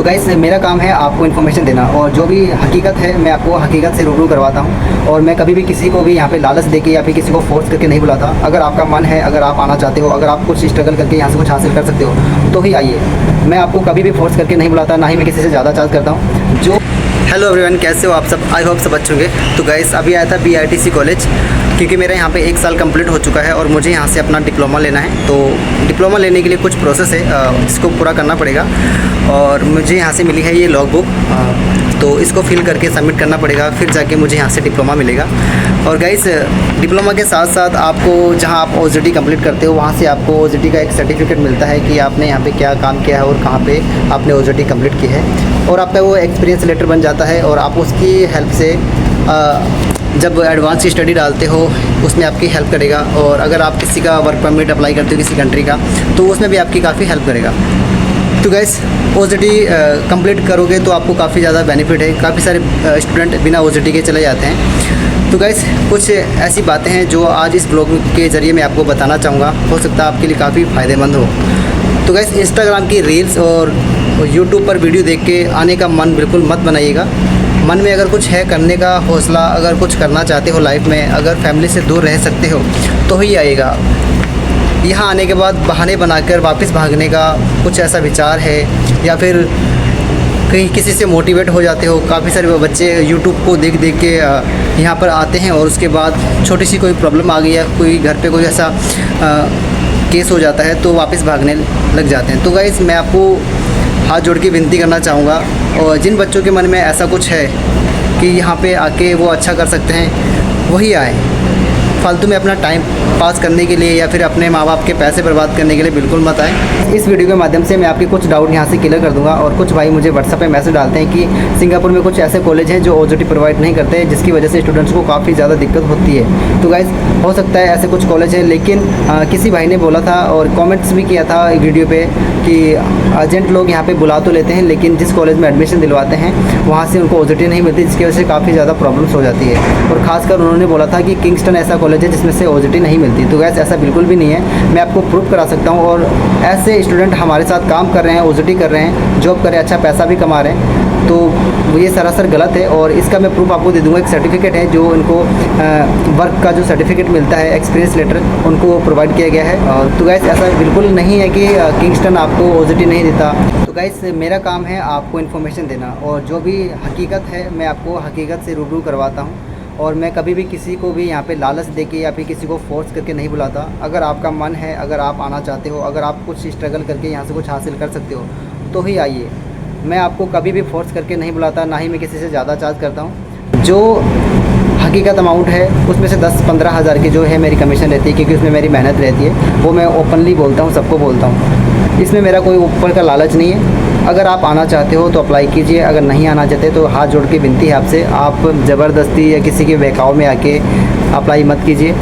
Guys मेरा काम है आपको इन्फॉर्मेशन देना, और जो भी हकीकत है मैं आपको हकीकत से रूबरू करवाता हूँ। और मैं कभी भी किसी को भी यहाँ पे लालच देके या फिर किसी को फोर्स करके नहीं बुलाता। अगर आपका मन है, अगर आप आना चाहते हो, अगर आप कुछ स्ट्रगल करके यहाँ से कुछ हासिल कर सकते हो तो ही आइए। मैं आपको कभी भी फोर्स करके नहीं बुलाता, ना ही मैं किसी से ज़्यादा चार्ज करता हूँ। जो हेलो एवरीवन, कैसे हो आप सब? आई होप सब अच्छे होंगे। तो गाइस अभी आया था BITC कॉलेज, क्योंकि मेरा यहाँ पे 1 साल कंप्लीट हो चुका है और मुझे यहाँ से अपना डिप्लोमा लेना है। तो डिप्लोमा लेने के लिए कुछ प्रोसेस है, इसको पूरा करना पड़ेगा। और मुझे यहाँ से मिली है ये लॉग बुक, तो इसको फिल करके सबमिट करना पड़ेगा, फिर जाके मुझे यहाँ से डिप्लोमा मिलेगा। और गाइस डिप्लोमा के साथ साथ आपको जहाँ आप OJT कंप्लीट करते हो वहाँ से आपको OJT का एक सर्टिफिकेट मिलता है कि आपने यहाँ पे क्या काम किया है और कहाँ पे आपने OJT कंप्लीट की है। और आपका वो एक्सपीरियंस लेटर बन जाता है, और आप उसकी हेल्प से जब एडवांस की स्टडी डालते हो उसमें आपकी हेल्प करेगा। और अगर आप किसी का वर्क परमिट अप्लाई करते हो किसी कंट्री का, तो उसमें भी आपकी काफ़ी हेल्प करेगा। तो गाइस OJT कंप्लीट करोगे तो आपको काफ़ी ज़्यादा बेनिफिट है। काफ़ी सारे स्टूडेंट बिना OJT के चले जाते हैं। तो गाइस कुछ ऐसी बातें हैं जो आज इस ब्लॉग के ज़रिए मैं आपको बताना चाहूँगा, हो सकता है आपके लिए काफ़ी फ़ायदेमंद हो। तो गाइस इंस्टाग्राम की रील्स और यूट्यूब पर वीडियो देख के आने का मन बिल्कुल मत बनाइएगा। मन में अगर कुछ है करने का हौसला, अगर कुछ करना चाहते हो लाइफ में, अगर फैमिली से दूर रह सकते हो तो ही आइएगा। यहाँ आने के बाद बहाने बनाकर वापस भागने का कुछ ऐसा विचार है, या फिर कहीं किसी से मोटिवेट हो जाते हो। काफ़ी सारे बच्चे यूट्यूब को देख देख के यहाँ पर आते हैं, और उसके बाद छोटी सी कोई प्रॉब्लम आ गई है, कोई घर पे कोई ऐसा केस हो जाता है तो वापस भागने लग जाते हैं। तो गाइस मैं आपको हाथ जोड़ के विनती करना चाहूँगा, और जिन बच्चों के मन में ऐसा कुछ है कि यहाँ पे आके वो अच्छा कर सकते हैं वही आए। फालतू में अपना टाइम पास करने के लिए या फिर अपने माँ बाप के पैसे बर्बाद करने के लिए बिल्कुल मत आए। इस वीडियो के माध्यम से मैं आपके कुछ डाउट यहाँ से क्लियर कर दूंगा। और कुछ भाई मुझे व्हाट्सएप पे मैसेज डालते हैं कि सिंगापुर में कुछ ऐसे कॉलेज हैं जो OJT प्रोवाइड नहीं करते, जिसकी वजह से स्टूडेंट्स को काफ़ी ज़्यादा दिक्कत होती है। तो गाइस हो सकता है ऐसे कुछ कॉलेज हैं, लेकिन किसी भाई ने बोला था और कॉमेंट्स भी किया था वीडियो पर कि एजेंट लोग यहाँ पर बुला तो लेते हैं, लेकिन जिस कॉलेज में एडमिशन दिलवाते हैं वहाँ से उनको OJT नहीं मिलती, जिसकी वजह से काफ़ी ज़्यादा प्रॉब्लम्स हो जाती है। और ख़ासकर उन्होंने बोला था कि किंगस्टन ऐसा कॉलेज है जिसमें से OJT नहीं मिलती। तो गैस ऐसा बिल्कुल भी नहीं है, मैं आपको प्रूफ करा सकता हूँ। और ऐसे स्टूडेंट हमारे साथ काम कर रहे हैं, OJT कर रहे हैं, जॉब कर रहे हैं, अच्छा पैसा भी कमा रहे हैं। तो ये सरासर गलत है, और इसका मैं प्रूफ आपको दे दूँगा। एक सर्टिफिकेट है जो उनको वर्क का जो सर्टिफिकेट मिलता है, एक्सपीरियंस लेटर, उनको प्रोवाइड किया गया है। और तो गैस ऐसा बिल्कुल नहीं है कि किंगस्टन आपको OJT नहीं देता। तो गैस मेरा काम है आपको इन्फॉर्मेशन देना, और जो भी हकीकत है मैं आपको हकीकत से रूबरू करवाता हूँ। और मैं कभी भी किसी को भी यहाँ पे लालच देके या फिर किसी को फोर्स करके नहीं बुलाता। अगर आपका मन है, अगर आप आना चाहते हो, अगर आप कुछ स्ट्रगल करके यहाँ से कुछ हासिल कर सकते हो तो ही आइए। मैं आपको कभी भी फोर्स करके नहीं बुलाता, ना ही मैं किसी से ज़्यादा चार्ज करता हूँ। जो हकीकत अमाउंट है उसमें से 10-15 हज़ार की जो है मेरी कमीशन रहती है, क्योंकि उसमें मेरी मेहनत रहती है। वो मैं ओपनली बोलता हूँ, सबको बोलता हूँ। इसमें मेरा कोई ऊपर का लालच नहीं है। अगर आप आना चाहते हो तो अप्लाई कीजिए, अगर नहीं आना चाहते तो हाथ जोड़ के विनती है आपसे, आप ज़बरदस्ती या किसी के बहकाव में आके अप्लाई मत कीजिए।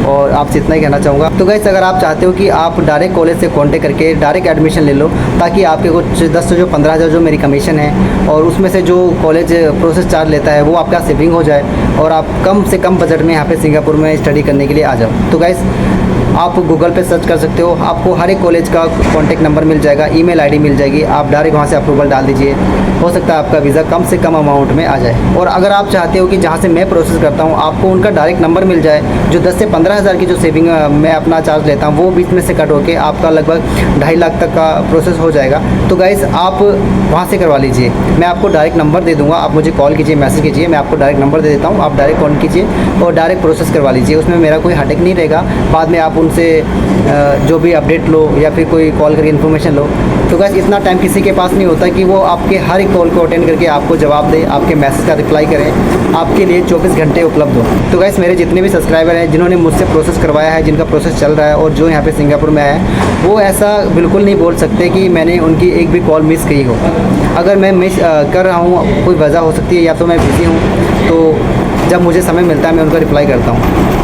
और आपसे इतना ही कहना चाहूँगा। तो गाइस अगर आप चाहते हो कि आप डायरेक्ट कॉलेज से कांटेक्ट करके डायरेक्ट एडमिशन ले लो, ताकि आपके कुछ 10 से जो 15 हज़ार जो मेरी कमीशन है और उसमें से जो कॉलेज प्रोसेस चार्ज लेता है वो आपका सेविंग हो जाए, और आप कम से कम बजट में यहाँ पे सिंगापुर में स्टडी करने के लिए आ जाओ। तो गाइस आप गूगल पे सर्च कर सकते हो, आपको हर एक कॉलेज का कॉन्टैक्ट नंबर मिल जाएगा, ईमेल आईडी मिल जाएगी। आप डायरेक्ट वहाँ से अप्रूवल डाल दीजिए, हो सकता है आपका वीज़ा कम से कम अमाउंट में आ जाए। और अगर आप चाहते हो कि जहाँ से मैं प्रोसेस करता हूँ आपको उनका डायरेक्ट नंबर मिल जाए, जो 10 से 15 हज़ार की जो सेविंग मैं अपना चार्ज लेता हूँ वो बीच में से कट होकर आपका लगभग 2.5 लाख तक का प्रोसेस हो जाएगा। तो गाइस आप वहाँ से करवा लीजिए। मैं आपको डायरेक्ट नंबर दे दूँगा, आप मुझे कॉल कीजिए, मैसेज कीजिए, मैं आपको डायरेक्ट नंबर दे देता हूँ, आप डायरेक्ट कॉल कीजिए और डायरेक्ट प्रोसेस करवा लीजिए। उसमें मेरा कोई हेडेक नहीं रहेगा। बाद में आप उनसे जो भी अपडेट लो या फिर कोई कॉल करके इन्फॉर्मेशन लो। तो गाइस इतना टाइम किसी के पास नहीं होता कि वो आपके हर एक कॉल को अटेंड करके आपको जवाब दे, आपके मैसेज का रिप्लाई करें, आपके लिए 24 घंटे उपलब्ध हो। तो गाइस मेरे जितने भी सब्सक्राइबर हैं जिन्होंने मुझसे प्रोसेस करवाया है, जिनका प्रोसेस चल रहा है और जो यहाँ पे सिंगापुर में आया है, वो ऐसा बिल्कुल नहीं बोल सकते कि मैंने उनकी एक भी कॉल मिस की हो। अगर मैं मिस कर रहा हूँ, कोई वजह हो सकती है, या तो मैं बिज़ी हूँ, तो जब मुझे समय मिलता है मैं उनका रिप्लाई करता हूँ।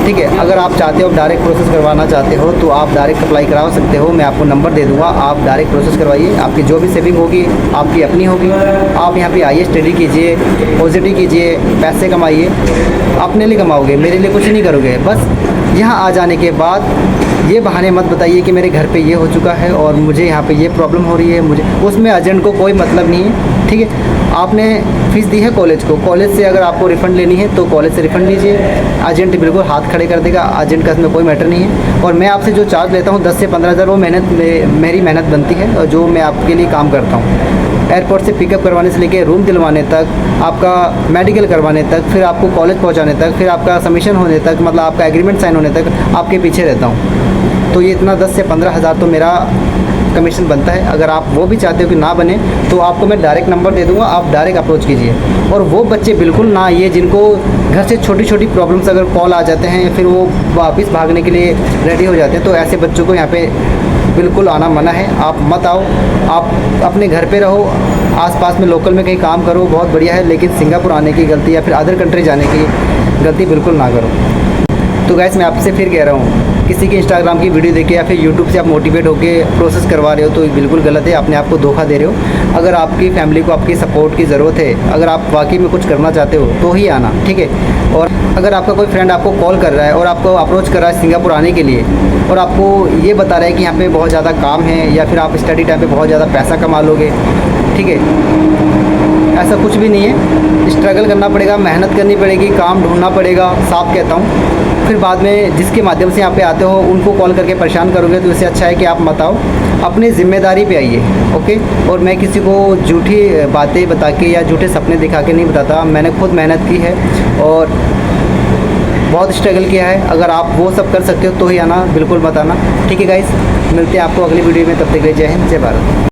ठीक है, अगर आप चाहते हो डायरेक्ट प्रोसेस करवाना चाहते हो तो आप डायरेक्ट अप्लाई करा सकते हो। मैं आपको नंबर दे दूंगा, आप डायरेक्ट प्रोसेस करवाइए। आपकी जो भी सेविंग होगी आपकी अपनी होगी। आप यहाँ पे आइए, स्टडी कीजिए, OJT कीजिए, पैसे कमाइए, अपने लिए कमाओगे, मेरे लिए कुछ नहीं करोगे। बस यहाँ आ जाने के बाद ये बहाने मत बताइए कि मेरे घर पे ये हो चुका है और मुझे यहाँ पे ये प्रॉब्लम हो रही है, मुझे उसमें एजेंट को कोई मतलब नहीं है। ठीक है, आपने फ़ीस दी है कॉलेज को, कॉलेज से अगर आपको रिफ़ंड लेनी है तो कॉलेज से रिफ़ंड लीजिए, एजेंट बिल्कुल हाथ खड़े कर देगा, एजेंट का इसमें कोई मैटर नहीं है। और मैं आपसे जो चार्ज लेता हूँ 10 से 15 हज़ार, वो मेरी मेहनत बनती है और जो मैं आपके लिए काम करता हूँ। एयरपोर्ट से पिकअप करवाने से लेके रूम दिलवाने तक, आपका मेडिकल करवाने तक, फिर आपको कॉलेज पहुंचाने तक, फिर आपका सबमिशन होने तक, मतलब आपका एग्रीमेंट साइन होने तक आपके पीछे रहता हूं। तो ये इतना 10 से 15 हज़ार तो मेरा कमीशन बनता है। अगर आप वो भी चाहते हो कि ना बने तो आपको मैं डायरेक्ट नंबर दे दूंगा, आप डायरेक्ट अप्रोच कीजिए। और वो बच्चे बिल्कुल ना आइए जिनको घर से छोटी छोटी प्रॉब्लम्स अगर कॉल आ जाते हैं, फिर वो वापस भागने के लिए रेडी हो जाते हैं, तो ऐसे बच्चों को यहाँ पे बिल्कुल आना मना है। आप मत आओ, आप अपने घर पे रहो, आसपास में लोकल में कहीं काम करो, बहुत बढ़िया है, लेकिन सिंगापुर आने की गलती या फिर अदर कंट्री जाने की गलती बिल्कुल ना करो। तो गैस मैं आपसे फिर कह रहा हूँ, किसी की इंस्टाग्राम की वीडियो देख के या फिर यूट्यूब से आप मोटिवेट होकर प्रोसेस करवा रहे हो तो बिल्कुल गलत है, अपने आप को धोखा दे रहे हो। अगर आपकी फैमिली को आपकी सपोर्ट की ज़रूरत है, अगर आप वाकई में कुछ करना चाहते हो तो ही आना, ठीक है। और अगर आपका कोई फ्रेंड आपको कॉल कर रहा है और आपको अप्रोच कर रहा है सिंगापुर आने के लिए और आपको ये बता रहा है कि यहाँ पे बहुत ज़्यादा काम है या फिर आप स्टडी टाइम पे बहुत ज़्यादा पैसा कमा लोगे, ठीक है, ऐसा कुछ भी नहीं है। स्ट्रगल करना पड़ेगा, मेहनत करनी पड़ेगी, काम ढूंढना पड़ेगा, साफ कहता हूँ। फिर बाद में जिसके माध्यम से यहाँ पे आते हो उनको कॉल करके परेशान करोगे तो इससे अच्छा है कि आप मत आओ, अपनी ज़िम्मेदारी पे आइए, ओके। और मैं किसी को झूठी बातें बता के या झूठे सपने दिखा के नहीं बताता, मैंने खुद मेहनत की है और बहुत स्ट्रगल किया है। अगर आप वो सब कर सकते हो तो ही आना, बिल्कुल मत आना, ठीक है गाइस। मिलते हैं आपको अगली वीडियो में, तब तक के लिए जय हिंद, जय भारत।